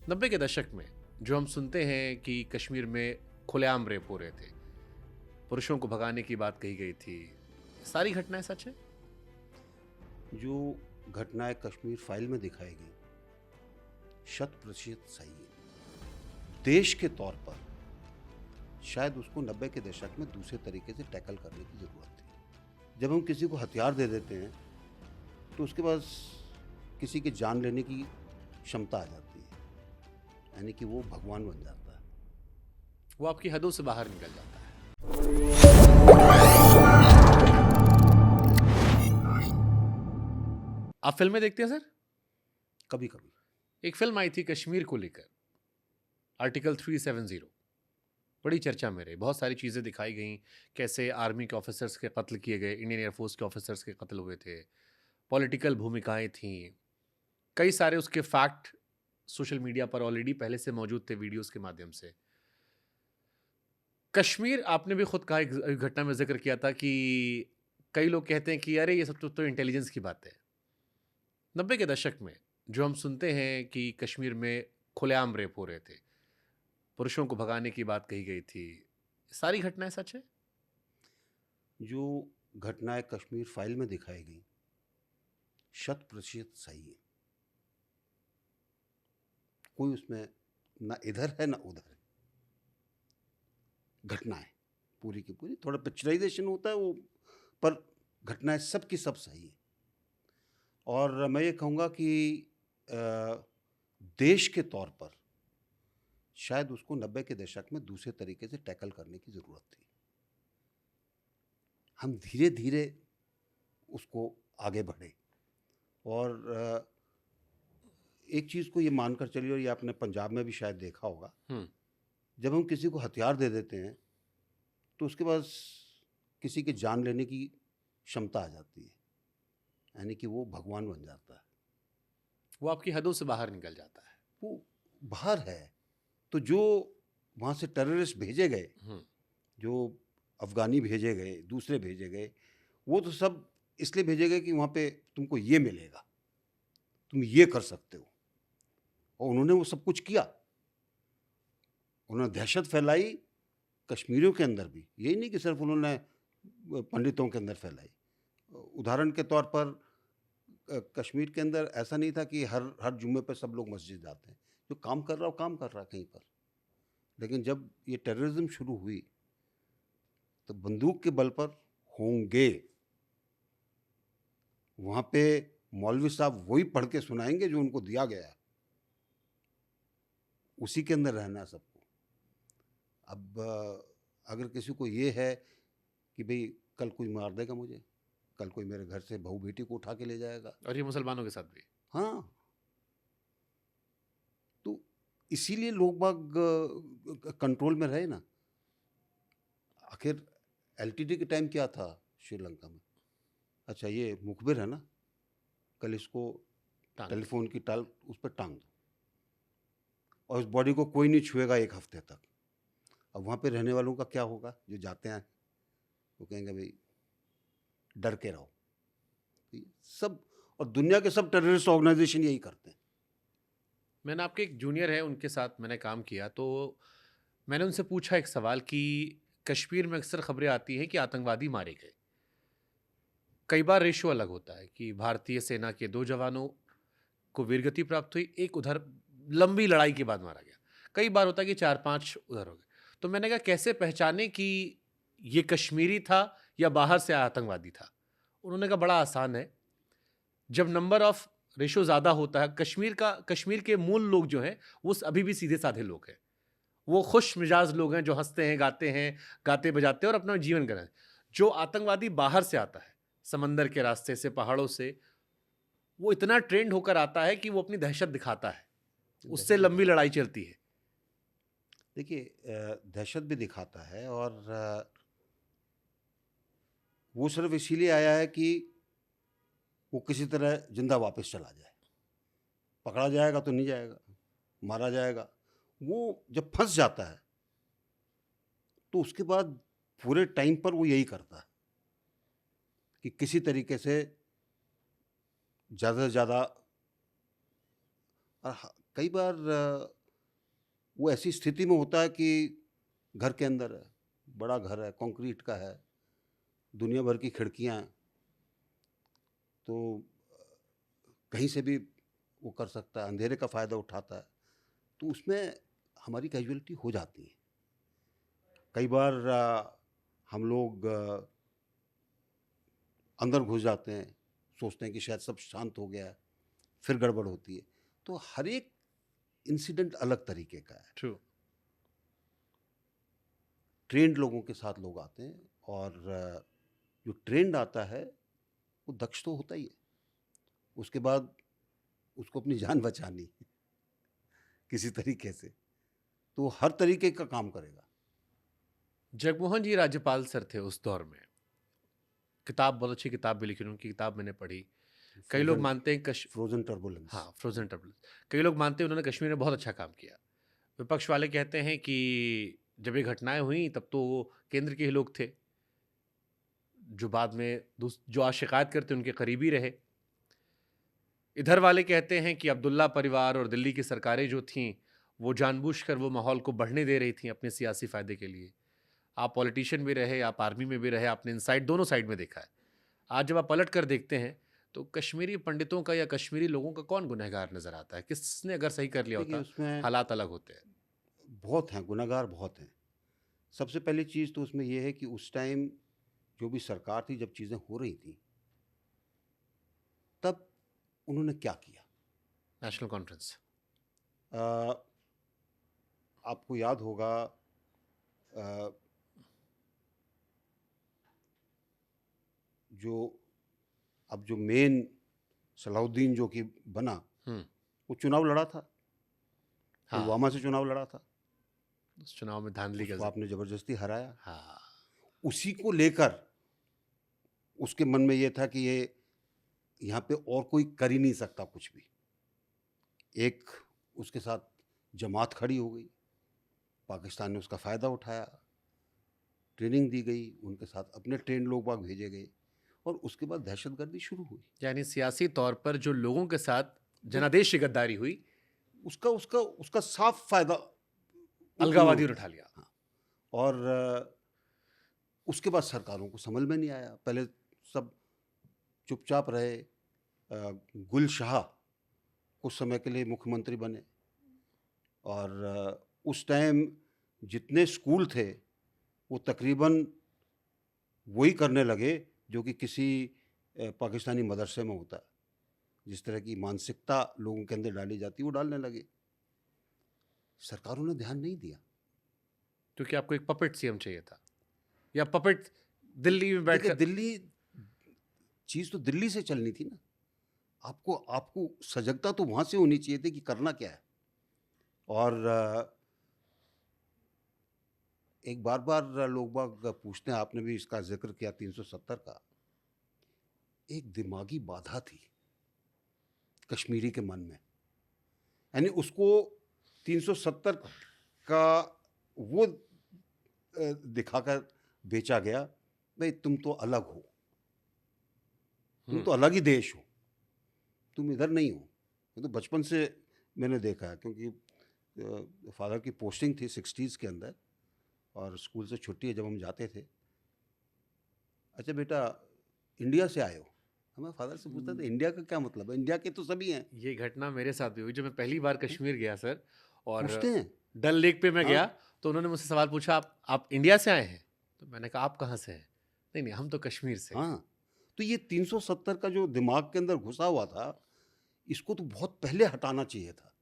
90 के दशक में जो हम सुनते हैं कि कश्मीर में खुलेआम रेप हो रहे थे, पुरुषों को भगाने की बात कही गई थी, सारी घटनाएं सच है? जो घटनाएं कश्मीर फाइल में दिखाई गई शत प्रतिशत सही है। देश के तौर पर शायद उसको 90 के दशक में दूसरे तरीके से टैकल करने की ज़रूरत थी। जब हम किसी को हथियार दे देते हैं तो उसके पास किसी के जान लेने की क्षमता आ जाती है, यानी कि वो भगवान बन जाता है। वो आपकी हदों से बाहर निकल जाता है। आप फिल्में देखते हैं सर? कभी कभी एक फिल्म आई थी कश्मीर को लेकर, आर्टिकल 370, बड़ी चर्चा में रही, बहुत सारी चीज़ें दिखाई गई, कैसे आर्मी के ऑफिसर्स के कत्ल किए गए, इंडियन एयरफोर्स के ऑफिसर्स के कत्ल हुए थे, पॉलिटिकल भूमिकाएं थीं, कई सारे उसके फैक्ट सोशल मीडिया पर ऑलरेडी पहले से मौजूद थे वीडियोस के माध्यम से। कश्मीर, आपने भी खुद कहा, एक घटना में जिक्र किया था कि कई लोग कहते हैं कि अरे ये सब तो इंटेलिजेंस की बात है। 90 के दशक में जो हम सुनते हैं कि कश्मीर में खुलेआम रेप हो रहे थे, पुरुषों को भगाने की बात कही गई थी, सारी घटनाएं सच है? जो घटनाएं कश्मीर फाइल में दिखाई गई शत प्रतिशत सही है। कोई उसमें ना इधर है ना उधर है। घटनाएं पूरी की पूरी, थोड़ा पिक्चराइजेशन होता है वो, पर घटनाएं सब की सब सही है। और मैं ये कहूँगा कि देश के तौर पर शायद उसको 90 के दशक में दूसरे तरीके से टैकल करने की ज़रूरत थी। हम धीरे धीरे उसको आगे बढ़े और एक चीज़ को ये मानकर चलिए, और ये आपने पंजाब में भी शायद देखा होगा, जब हम किसी को हथियार दे देते हैं तो उसके पास किसी के जान लेने की क्षमता आ जाती है, यानी कि वो भगवान बन जाता है। वो आपकी हदों से बाहर निकल जाता है। वो बाहर है। तो जो वहाँ से टेररिस्ट भेजे गए, जो अफ़गानी भेजे गए, दूसरे भेजे गए, वो तो सब इसलिए भेजे गए कि वहाँ पे तुमको ये मिलेगा, तुम ये कर सकते हो, और उन्होंने वो सब कुछ किया। उन्होंने दहशत फैलाई कश्मीरियों के अंदर भी, यही नहीं कि सिर्फ उन्होंने पंडितों के अंदर फैलाई। उदाहरण के तौर पर कश्मीर के अंदर ऐसा नहीं था कि हर हर जुम्मे पे सब लोग मस्जिद जाते हैं। जो काम कर रहा हो काम कर रहा है कहीं पर, लेकिन जब ये टेररिज्म शुरू हुई तो बंदूक के बल पर होंगे। वहाँ पे मौलवी साहब वही पढ़ के सुनाएंगे जो उनको दिया गया है, उसी के अंदर रहना है सबको। अब अगर किसी को ये है कि भाई कल कोई मार देगा मुझे, कल कोई मेरे घर से बहू बेटी को उठा के ले जाएगा, और ये मुसलमानों के साथ भी। हाँ, तो इसीलिए लोग बाग कंट्रोल में रहे ना। आखिर एलटीटी के टाइम क्या था श्रीलंका में? अच्छा, ये मुखबिर है ना, कल इसको टांग दो। टेलीफोन की टाल उस पर टांग दो, और उस बॉडी को कोई नहीं छुएगा एक हफ्ते तक। अब वहाँ पे रहने वालों का क्या होगा? जो जाते हैं वो कहेंगे भाई डर के रहो। तो ये सब, और दुनिया के सब टेररिस्ट ऑर्गेनाइजेशन यही करते हैं। मैंने, आपके एक जूनियर है, उनके साथ मैंने काम किया, तो मैंने उनसे पूछा एक सवाल कि कश्मीर में अक्सर खबरें आती हैं कि आतंकवादी मारे गए। कई बार रेशो अलग होता है कि भारतीय सेना के 2 जवानों को वीरगति प्राप्त हुई, एक उधर लंबी लड़ाई के बाद मारा गया। कई बार होता है कि 4-5 उधर हो गए। तो मैंने कहा कैसे पहचाने कि ये कश्मीरी था या बाहर से आया आतंकवादी था? उन्होंने कहा बड़ा आसान है, जब नंबर ऑफ रेशो ज़्यादा होता है, कश्मीर के मूल लोग जो हैं वो अभी भी सीधे साधे लोग हैं। वो खुश मिजाज लोग हैं जो हंसते हैं, गाते बजाते हैं और अपना जीवन कर रहे हैं। जो आतंकवादी बाहर से आता है, समंदर के रास्ते से, पहाड़ों से, वो इतना ट्रेंड होकर आता है कि वो अपनी दहशत दिखाता है, उससे लंबी लड़ाई चलती है। देखिए, दहशत भी दिखाता है, और वो सिर्फ इसीलिए आया है कि वो किसी तरह जिंदा वापस चला जाए। पकड़ा जाएगा तो नहीं जाएगा, मारा जाएगा। वो जब फंस जाता है तो उसके बाद पूरे टाइम पर वो यही करता है कि किसी तरीके से ज़्यादा से ज़्यादा कई बार वो ऐसी स्थिति में होता है कि घर के अंदर है, बड़ा घर है, कंक्रीट का है, दुनिया भर की खिड़कियाँ हैं, तो कहीं से भी वो कर सकता है, अंधेरे का फ़ायदा उठाता है, तो उसमें हमारी कैजुअलिटी हो जाती है। कई बार हम लोग अंदर घुस जाते हैं, सोचते हैं कि शायद सब शांत हो गया है, फिर गड़बड़ होती है। तो हर एक इंसिडेंट अलग तरीके का है। ट्रू। ट्रेंड लोगों के साथ लोग आते हैं, और जो ट्रेंड आता है वो दक्ष तो होता ही है, उसके बाद उसको अपनी जान बचानी है किसी तरीके से, तो वो हर तरीके का काम करेगा। जगमोहन जी राज्यपाल सर थे उस दौर में। किताब, बहुत अच्छी किताब भी लिखी, उनकी किताब मैंने पढ़ी। कई लोग मानते हैं फ्रोजन टर्बुलेंस। हाँ, फ्रोजन टर्बुलेंस। कई लोग मानते हैं उन्होंने कश्मीर में बहुत अच्छा काम किया। विपक्ष वाले कहते हैं कि जब ये घटनाएं हुई तब तो वो केंद्र के ही लोग थे, जो बाद में जो आज शिकायत करते उनके करीबी रहे। इधर वाले कहते हैं कि अब्दुल्ला परिवार और दिल्ली की सरकारें जो थीं, वो जानबूझकर वो माहौल को बढ़ने दे रही थीं अपने सियासी फायदे के लिए। आप पॉलिटिशियन भी रहे, आप आर्मी में भी रहे, आपने इनसाइड दोनों साइड में देखा है। आज जब आप पलट कर देखते हैं तो कश्मीरी पंडितों का या कश्मीरी लोगों का कौन गुनहगार नजर आता है? किसने अगर सही कर लिया देखिए, होता, उसमें हालात अलग होते हैं। बहुत हैं, गुनहगार बहुत हैं। सबसे पहली चीज़ तो उसमें ये है कि उस टाइम जो भी सरकार थी, जब चीज़ें हो रही थी, तब उन्होंने क्या किया? National conference. अ, आपको याद होगा, अ, जो अब जो मेन सलाहुद्दीन जो कि बना, हम्म। वो चुनाव लड़ा था, हाँ, पुलवामा से चुनाव लड़ा था, उस चुनाव में धांधली का उसको आपने ज़बरदस्ती हराया। हाँ। उसी को लेकर उसके मन में ये था कि ये यहाँ पे और कोई कर ही नहीं सकता कुछ भी। एक उसके साथ जमात खड़ी हो गई, पाकिस्तान ने उसका फ़ायदा उठाया, ट्रेनिंग दी गई, उनके साथ अपने ट्रेंड लोग बाग भेजे गए, और उसके बाद दहशतगर्दी शुरू हुई। यानी सियासी तौर पर जो लोगों के साथ जो जनादेश की गद्दारी हुई, उसका उसका उसका साफ फ़ायदा उन लोगों अलगावादी ने उठा लिया। हाँ, और उसके बाद सरकारों को समझ में नहीं आया। पहले सब चुपचाप रहे। गुल शाह कुछ समय के लिए मुख्यमंत्री बने, और उस टाइम जितने स्कूल थे वो तकरीबन वही करने लगे जो कि किसी पाकिस्तानी मदरसे में होता है। जिस तरह की मानसिकता लोगों के अंदर डाली जाती वो डालने लगे। सरकारों ने ध्यान नहीं दिया। क्योंकि आपको एक पपेट सीएम चाहिए था, या पपेट दिल्ली में देखिए, बैठकर। दिल्ली चीज़ तो दिल्ली से चलनी थी ना। आपको आपको सजगता तो वहाँ से होनी चाहिए थी कि करना क्या है। और एक बार लोग बाग पूछते हैं, आपने भी इसका जिक्र किया 370 का, एक दिमागी बाधा थी कश्मीरी के मन में, यानी उसको 370 का वो दिखाकर बेचा गया, भाई तुम तो अलग हो, तुम तो अलग ही देश हो, तुम इधर नहीं हो। ये तो बचपन से मैंने देखा है, क्योंकि फादर की पोस्टिंग थी 60s के अंदर, और स्कूल से छुट्टी है जब हम जाते थे, अच्छा बेटा इंडिया से आए हो, हमें फादर से पूछता था इंडिया का क्या मतलब है, इंडिया के तो सभी हैं। ये घटना मेरे साथ भी हुई जब मैं पहली बार कश्मीर गया सर, और पूछते हैं। डल लेक पे मैं हाँ, गया तो उन्होंने मुझसे सवाल पूछा, आप इंडिया से आए हैं? तो मैंने कहा आप कहाँ से हैं? नहीं नहीं, हम तो कश्मीर से हैं। हाँ, तो ये 370 का जो दिमाग के अंदर घुसा हुआ था, इसको तो बहुत पहले हटाना चाहिए था।